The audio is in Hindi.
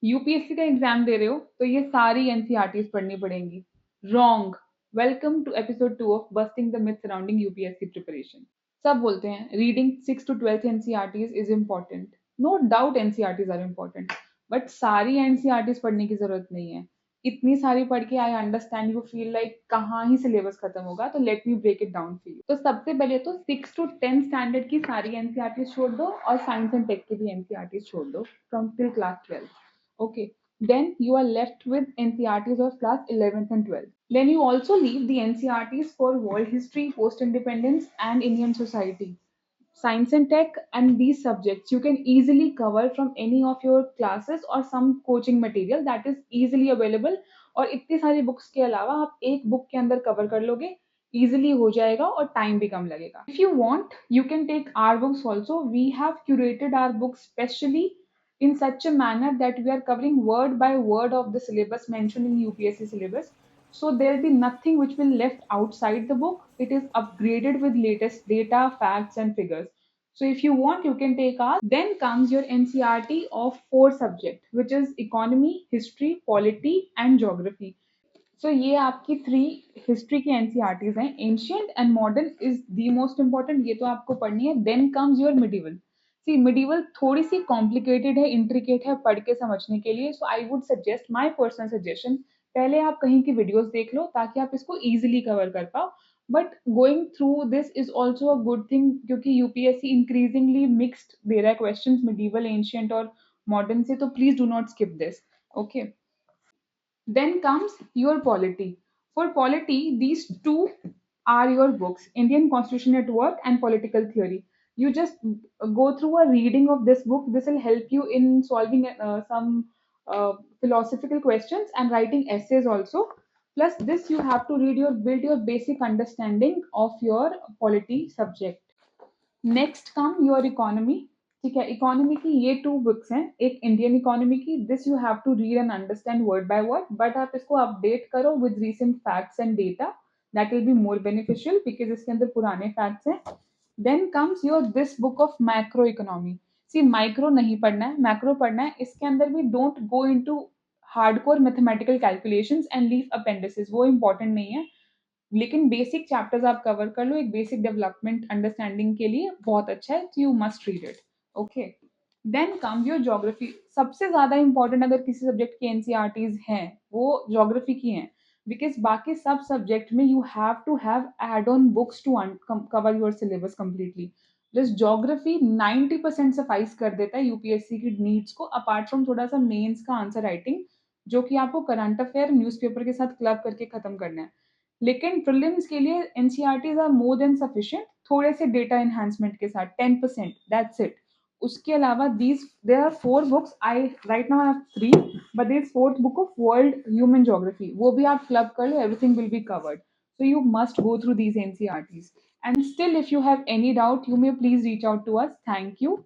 यूपीएससी का एग्जाम दे रहे हो तो ये सारी एनसीईआरटीज पढ़नी पड़ेंगी। Wrong. Welcome to episode 2 of busting the myth surrounding UPSC preparation. सब बोलते हैं reading 6 to 12 NCERTs is important. No doubt NCERTs are important, but सारी एनसीईआरटीज पढ़ने की जरूरत नहीं है। इतनी सारी पढ़ के I understand you feel like कहाँ ही सिलेबस खत्म होगा, तो let me break it down for you. तो सबसे पहले तो 6 to 10 स्टैंडर्ड की सारी एनसीईआरटीज छोड़ दो और साइंस एंड टेक की भी एनसीईआरटीज छोड़ दो from till class 12। Okay, then you are left with NCRTs of class 11th and 12th. Then you also leave the NCRTs for world history, post-independence, and Indian society. Science and tech and these subjects you can easily cover from any of your classes or some coaching material that is easily available. और इतनी सारी बुक्स के अलावा आप एक बुक के अंदर कवर कर लोगे, easily हो जाएगा और टाइम भी कम लगेगा. If you want, you can take our books also. We have curated our books specially in such a manner that we are covering word by word of the syllabus mentioned in UPSC syllabus. So there will be nothing which will left outside the book. It is upgraded with latest data, facts, and figures. So if you want, you can take ours. Then comes your NCRT of 4 subjects, which is economy, history, polity, and geography. So ये आपकी 3 हिस्ट्री की एनसीईआरटीज हैं. Ancient and modern is the most important, ये तो आपको पढ़नी है. Then comes your medieval. See medieval थोड़ी सी कॉम्प्लिकेटेड है, इंट्रिकेट है पढ़ के समझने के लिए. So I would suggest, my personal suggestion, पहले आप कहीं की वीडियोस देख लो ताकि आप इसको इजीली कवर कर पाओ. But going through this is also a good thing, क्योंकि यूपीएससी इंक्रीजिंगली मिक्स्ड दे रहा है क्वेश्चन मिडिवल, एंशियंट और मॉडर्न से. तो please do not skip this. Okay. Then comes your polity. For polity, these two are your books, Indian Constitution at Work and Political Theory. You just go through a reading of this book. This will help you in solving some philosophical questions and writing essays also. Plus, this you have to read build your basic understanding of your polity subject. Next come your economy. ठीक है, इकोनॉमी की ये 2 बुक्स हैं. एक इंडियन इकोनॉमी की, this you have to read and understand word by word, but आप इसको अपडेट करो with recent facts and data. That will be more beneficial because इसके अंदर पुराने फैक्ट्स हैं. Then comes your this book of macro economy. See micro नहीं पढ़ना है, मैक्रो पढ़ना है. इसके अंदर भी don't go into hardcore mathematical calculations and leave appendices, वो इंपॉर्टेंट नहीं है. लेकिन बेसिक चैप्टर्स आप कवर कर लो, एक बेसिक डेवलपमेंट अंडरस्टैंडिंग के लिए बहुत अच्छा है. You must read it. Okay. Then come your geography. सबसे ज्यादा इंपॉर्टेंट अगर किसी सब्जेक्ट की एनसीईआरटीज हैं वो ज्योग्राफी की हैं, बिकॉज बाकी सब सब्जेक्ट में you have to have add on books to cover your syllabus completely. Just geography 90% suffice कर देता है यूपीएससी की नीड्स को, अपार्ट फ्रॉम थोड़ा सा मेंस का आंसर राइटिंग जो कि आपको करंट अफेयर न्यूज़पेपर के साथ क्लब करके खत्म करना है. लेकिन प्रीलिम्स के लिए NCERTs are more than sufficient, थोड़े से डेटा एनहांसमेंट के साथ 10%, दैट्स इट. उसके अलावा these there are 4 books. I right now have 3, but there is 4th book of world human geography, वो भी आप क्लब कर लो, everything will be covered. So you must go through these NCRTs. And still, if you have any doubt, you may please reach out to us. Thank you.